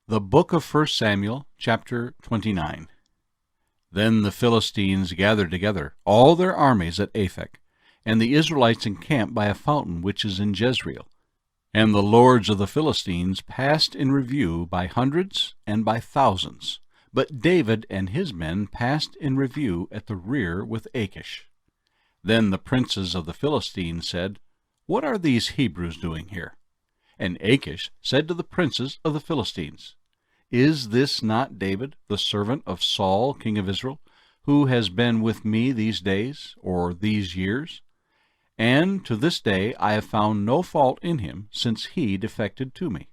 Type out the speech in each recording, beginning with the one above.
The book of 1 Samuel, chapter 29. Then the Philistines gathered together all their armies at Aphek, and the Israelites encamped by a fountain which is in Jezreel. And the lords of the Philistines passed in review by hundreds and by thousands, but David and his men passed in review at the rear with Achish. Then the princes of the Philistines said, "What are these Hebrews doing here?" And Achish said to the princes of the Philistines, "Is this not David, the servant of Saul, king of Israel, who has been with me these days, or these years? And to this day I have found no fault in him, since he defected to me."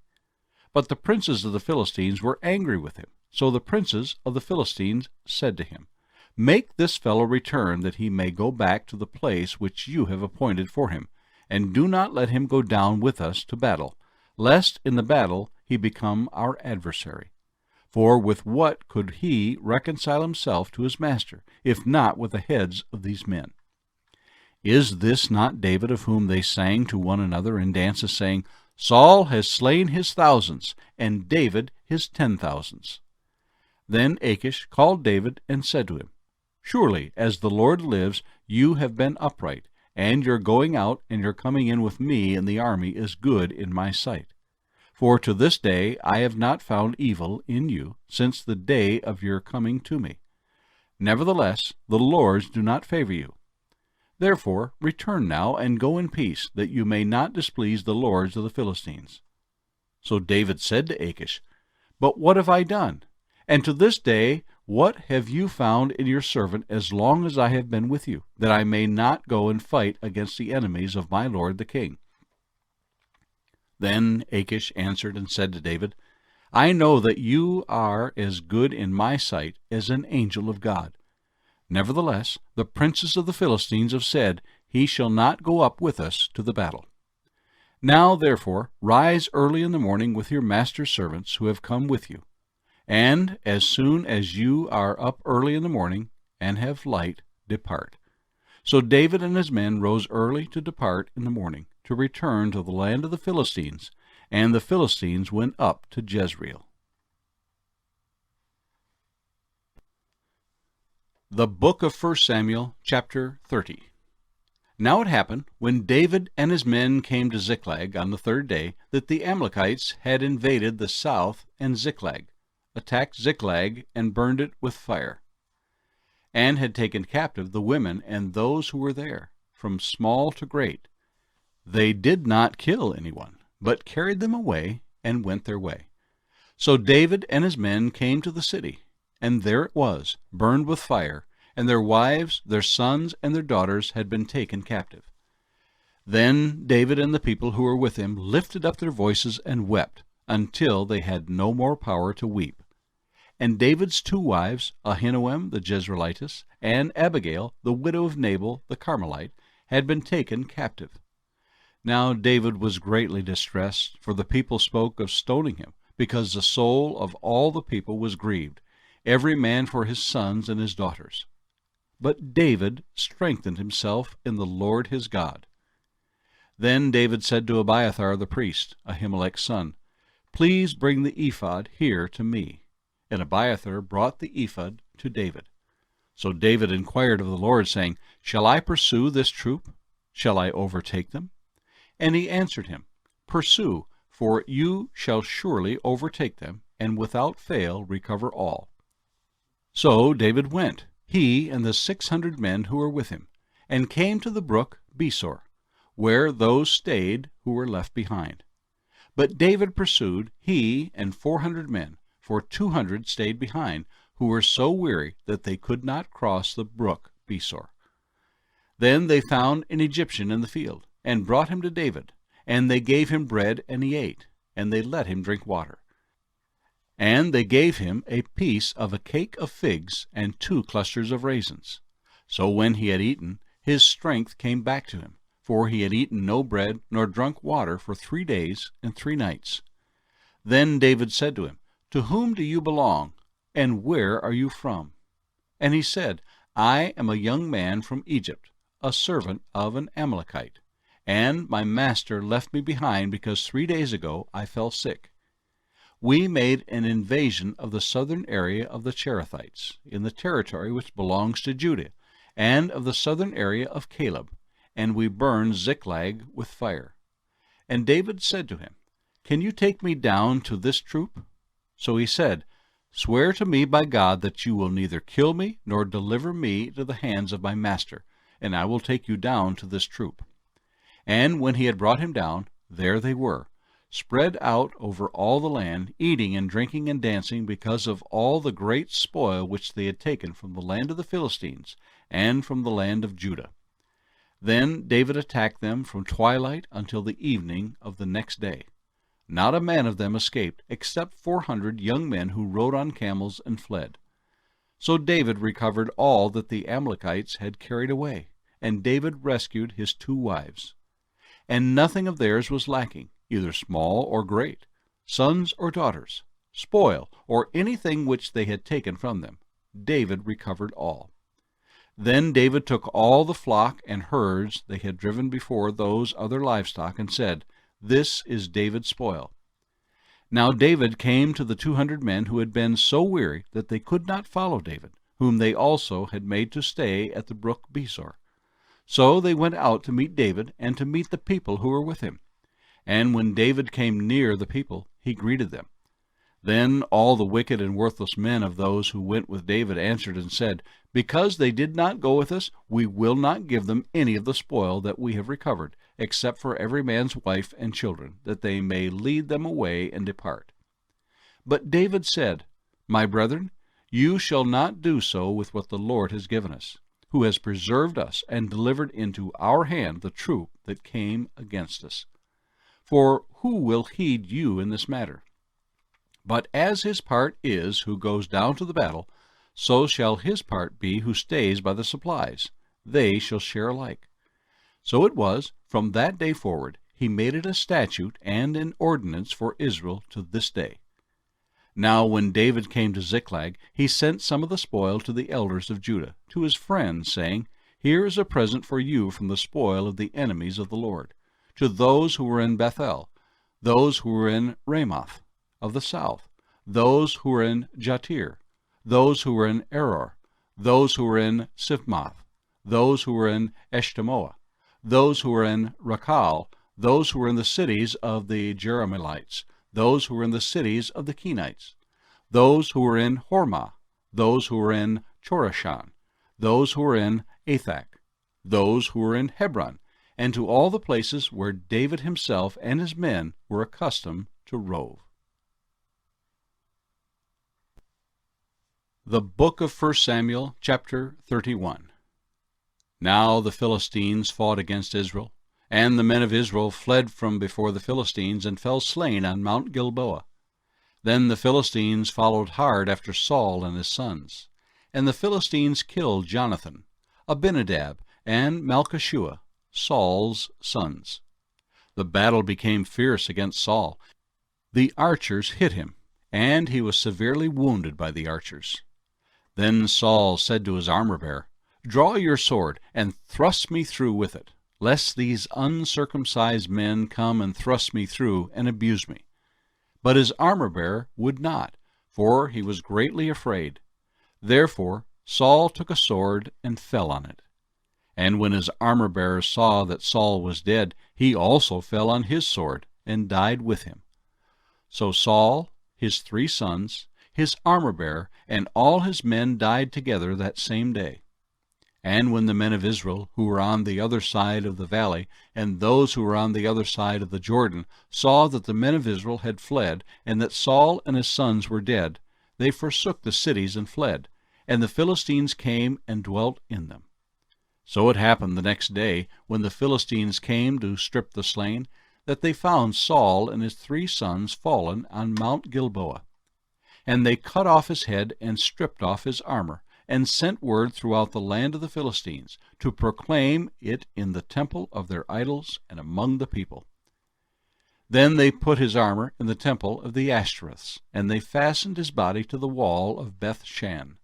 But the princes of the Philistines were angry with him. So the princes of the Philistines said to him, "Make this fellow return, that he may go back to the place which you have appointed for him, and do not let him go down with us to battle, lest in the battle he become our adversary. For with what could he reconcile himself to his master, if not with the heads of these men? Is this not David, of whom they sang to one another in dances, saying, 'Saul has slain his thousands, and David his 10,000s'? Then Achish called David and said to him, "Surely, as the Lord lives, you have been upright, and your going out and your coming in with me in the army is good in my sight. For to this day I have not found evil in you since the day of your coming to me. Nevertheless, the lords do not favor you. Therefore return now and go in peace, that you may not displease the lords of the Philistines." So David said to Achish, "But what have I done? And to this day what have you found in your servant as long as I have been with you, that I may not go and fight against the enemies of my lord the king?" Then Achish answered and said to David, "I know that you are as good in my sight as an angel of God. Nevertheless, the princes of the Philistines have said, 'He shall not go up with us to the battle.' Now, therefore, rise early in the morning with your master's servants who have come with you. And as soon as you are up early in the morning, and have light, depart." So David and his men rose early to depart in the morning, to return to the land of the Philistines, and the Philistines went up to Jezreel. The book of 1 Samuel, chapter 30. Now it happened, when David and his men came to Ziklag on the third day, that the Amalekites had invaded the south and Ziklag, attacked Ziklag, and burned it with fire, and had taken captive the women and those who were there, from small to great. They did not kill anyone, but carried them away and went their way. So David and his men came to the city, and there it was, burned with fire, and their wives, their sons, and their daughters had been taken captive. Then David and the people who were with him lifted up their voices and wept, until they had no more power to weep. And David's two wives, Ahinoam the Jezreelitess, and Abigail, the widow of Nabal the Carmelite, had been taken captive. Now David was greatly distressed, for the people spoke of stoning him, because the soul of all the people was grieved, every man for his sons and his daughters. But David strengthened himself in the Lord his God. Then David said to Abiathar the priest, Ahimelech's son, "Please bring the ephod here to me." And Abiathar brought the ephod to David. So David inquired of the Lord, saying, "Shall I pursue this troop? Shall I overtake them?" And he answered him, "Pursue, for you shall surely overtake them, and without fail recover all." So David went, he and the 600 men who were with him, and came to the brook Besor, where those stayed who were left behind. But David pursued, he and 400 men, for 200 stayed behind, who were so weary that they could not cross the brook Besor. Then they found an Egyptian in the field, and brought him to David, and they gave him bread, and he ate, and they let him drink water. And they gave him a piece of a cake of figs, and 2 clusters of raisins. So when he had eaten, his strength came back to him, for he had eaten no bread nor drunk water for 3 days and 3 nights. Then David said to him, "To whom do you belong, and where are you from?" And he said, "I am a young man from Egypt, a servant of an Amalekite, and my master left me behind because 3 days ago I fell sick. we made an invasion of the southern area of the Cherethites, in the territory which belongs to Judah, and of the southern area of Caleb, and we burned Ziklag with fire. And David said to him, Can you take me down to this troop? So he said, Swear to me by God that you will neither kill me nor deliver me to the hands of my master, and I will take you down to this troop. And when he had brought him down, there they were, spread out over all the land, eating and drinking and dancing because of all the great spoil which they had taken from the land of the Philistines and from the land of Judah. Then David attacked them from twilight until the evening of the next day. Not a man of them escaped, except 400 young men who rode on camels and fled. So David recovered all that the Amalekites had carried away, and David rescued his 2 wives. And nothing of theirs was lacking, either small or great, sons or daughters, spoil, or anything which they had taken from them. David recovered all. Then David took all the flock and herds they had driven before those other livestock, and said, This is David's spoil. Now David came to the 200 men who had been so weary that they could not follow David, whom they also had made to stay at the brook Besor. So they went out to meet David and to meet the people who were with him. And when David came near the people, he greeted them. Then all the wicked and worthless men of those who went with David answered and said, Because they did not go with us, we will not give them any of the spoil that we have recovered, except for every man's wife and children, that they may lead them away and depart. But David said, My brethren, you shall not do so with what the Lord has given us, who has preserved us and delivered into our hand the troop that came against us. For who will heed you in this matter? But as his part is who goes down to the battle, so shall his part be who stays by the supplies. They shall share alike. So it was, from that day forward, he made it a statute and an ordinance for Israel to this day. Now when David came to Ziklag, he sent some of the spoil to the elders of Judah, to his friends, saying, Here is a present for you from the spoil of the enemies of the Lord, to those who were in Bethel, those who were in Ramoth of the south, those who were in Jatir, those who were in Eror, those who were in Sifmoth, those who were in Eshtemoa, those who were in Rakal, those who were in the cities of the Jerahmeelites, those who were in the cities of the Kenites, those who were in Hormah, those who were in Chorashan, those who were in Athak, those who were in Hebron, and to all the places where David himself and his men were accustomed to rove. The book of 1 Samuel, chapter 31. Now the Philistines fought against Israel, and the men of Israel fled from before the Philistines and fell slain on Mount Gilboa. Then the Philistines followed hard after Saul and his sons. And the Philistines killed Jonathan, Abinadab, and Malchishua, Saul's sons. The battle became fierce against Saul. The archers hit him, and he was severely wounded by the archers. Then Saul said to his armor-bearer, Draw your sword, and thrust me through with it, lest these uncircumcised men come and thrust me through and abuse me. But his armor-bearer would not, for he was greatly afraid. Therefore Saul took a sword and fell on it. And when his armor-bearer saw that Saul was dead, he also fell on his sword, and died with him. So Saul, his 3 sons, his armor-bearer, and all his men died together that same day. And when the men of Israel, who were on the other side of the valley, and those who were on the other side of the Jordan, saw that the men of Israel had fled, and that Saul and his sons were dead, they forsook the cities and fled, and the Philistines came and dwelt in them. So it happened the next day, when the Philistines came to strip the slain, that they found Saul and his 3 sons fallen on Mount Gilboa. And they cut off his head and stripped off his armor, and sent word throughout the land of the Philistines, to proclaim it in the temple of their idols and among the people. Then they put his armor in the temple of the Ashtoreths, and they fastened his body to the wall of Beth-shan.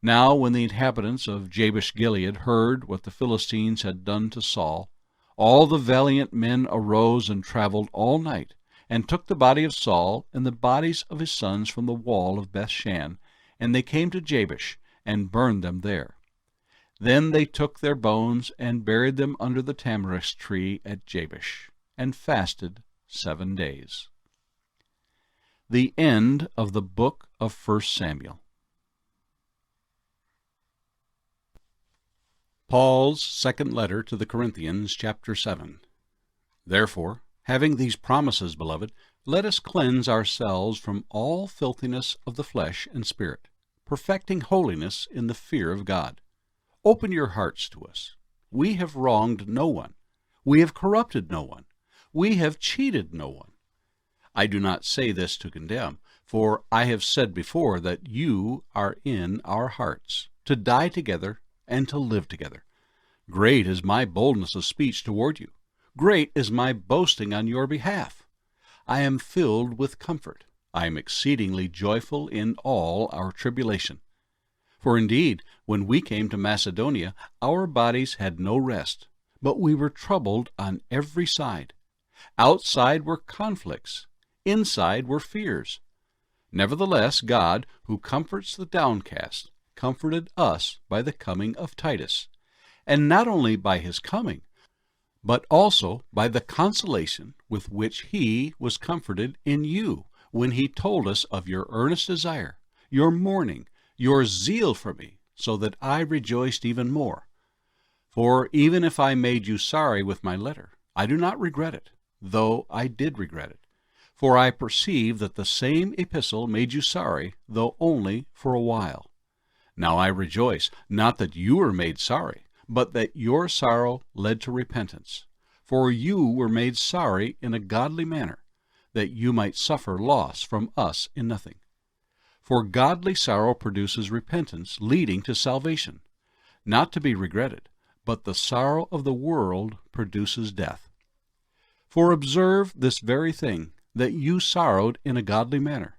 Now when the inhabitants of Jabesh-Gilead heard what the Philistines had done to Saul, all the valiant men arose and traveled all night, and took the body of Saul and the bodies of his sons from the wall of Bethshan, and they came to Jabesh, and burned them there. Then they took their bones and buried them under the tamarisk tree at Jabesh, and fasted 7 days. The end of the book of 1 Samuel. Paul's second letter to the Corinthians, chapter 7. Therefore, having these promises, beloved, let us cleanse ourselves from all filthiness of the flesh and spirit, perfecting holiness in the fear of God. Open your hearts to us. We have wronged no one. We have corrupted no one. We have cheated no one. I do not say this to condemn, for I have said before that you are in our hearts, to die together and to live together. Great is my boldness of speech toward you. Great is my boasting on your behalf. I am filled with comfort. I am exceedingly joyful in all our tribulation. For indeed, when we came to Macedonia, our bodies had no rest, but we were troubled on every side. Outside were conflicts, inside were fears. Nevertheless, God, who comforts the downcast, comforted us by the coming of Titus, and not only by his coming, but also by the consolation with which he was comforted in you, when he told us of your earnest desire, your mourning, your zeal for me, so that I rejoiced even more. For even if I made you sorry with my letter, I do not regret it, though I did regret it. For I perceive that the same epistle made you sorry, though only for a while. Now I rejoice, not that you were made sorry, but that your sorrow led to repentance. For you were made sorry in a godly manner, that you might suffer loss from us in nothing. For godly sorrow produces repentance, leading to salvation, not to be regretted, but the sorrow of the world produces death. For observe this very thing, that you sorrowed in a godly manner.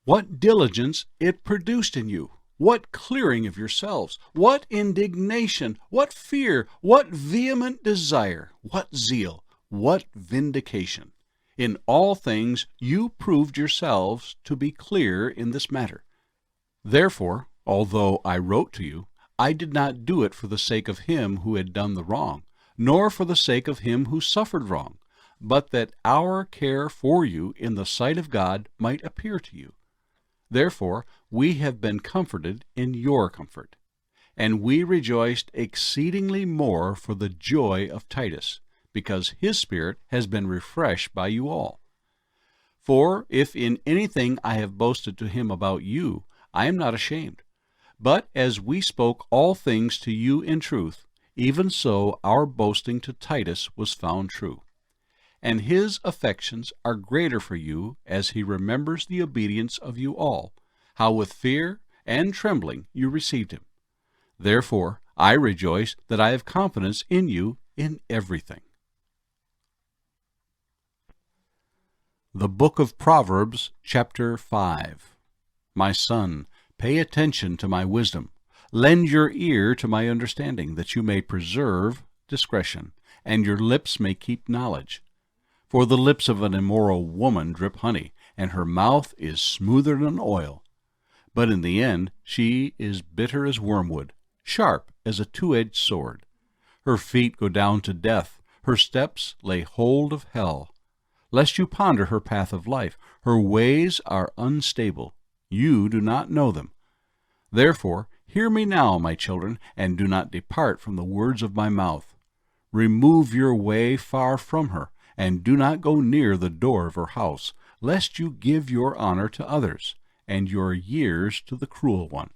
What diligence it produced in you! What clearing of yourselves! What indignation! What fear! What vehement desire! What zeal! What vindication! In all things you proved yourselves to be clear in this matter. Therefore, although I wrote to you, I did not do it for the sake of him who had done the wrong, nor for the sake of him who suffered wrong, but that our care for you in the sight of God might appear to you. Therefore, we have been comforted in your comfort. And we rejoiced exceedingly more for the joy of Titus, because his spirit has been refreshed by you all. For if in anything I have boasted to him about you, I am not ashamed. But as we spoke all things to you in truth, even so our boasting to Titus was found true. And his affections are greater for you as he remembers the obedience of you all, how with fear and trembling you received him. Therefore I rejoice that I have confidence in you in everything. The Book of Proverbs, chapter 5. My son, pay attention to my wisdom. Lend your ear to my understanding, that you may preserve discretion, and your lips may keep knowledge. For the lips of an immoral woman drip honey, and her mouth is smoother than oil. But in the end she is bitter as wormwood, sharp as a two-edged sword. Her feet go down to death, her steps lay hold of hell. Lest you ponder her path of life, her ways are unstable. You do not know them. Therefore, hear me now, my children, and do not depart from the words of my mouth. Remove your way far from her, and do not go near the door of her house, lest you give your honor to others, and your years to the cruel one.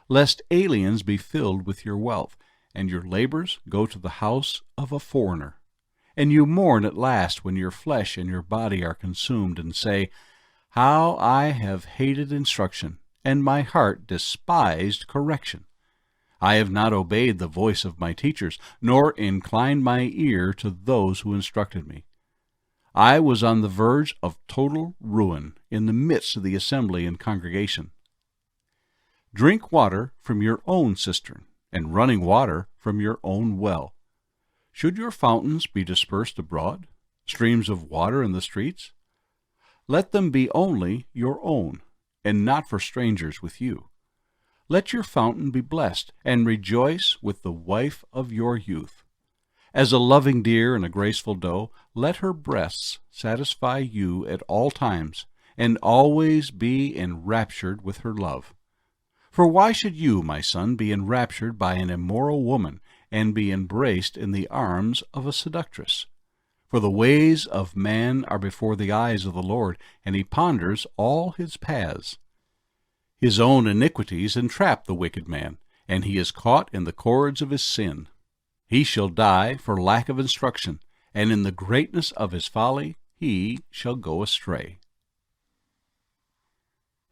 Lest aliens be filled with your wealth, and your labors go to the house of a foreigner. And you mourn at last when your flesh and your body are consumed, and say, How I have hated instruction, and my heart despised correction. I have not obeyed the voice of my teachers, nor inclined my ear to those who instructed me. I was on the verge of total ruin in the midst of the assembly and congregation. Drink water from your own cistern, and running water from your own well. Should your fountains be dispersed abroad, streams of water in the streets? Let them be only your own, and not for strangers with you. Let your fountain be blessed, and rejoice with the wife of your youth. As a loving deer and a graceful doe, let her breasts satisfy you at all times, and always be enraptured with her love. For why should you, my son, be enraptured by an immoral woman, and be embraced in the arms of a seductress? For the ways of man are before the eyes of the Lord, and he ponders all his paths. His own iniquities entrap the wicked man, and he is caught in the cords of his sin. He shall die for lack of instruction, and in the greatness of his folly he shall go astray.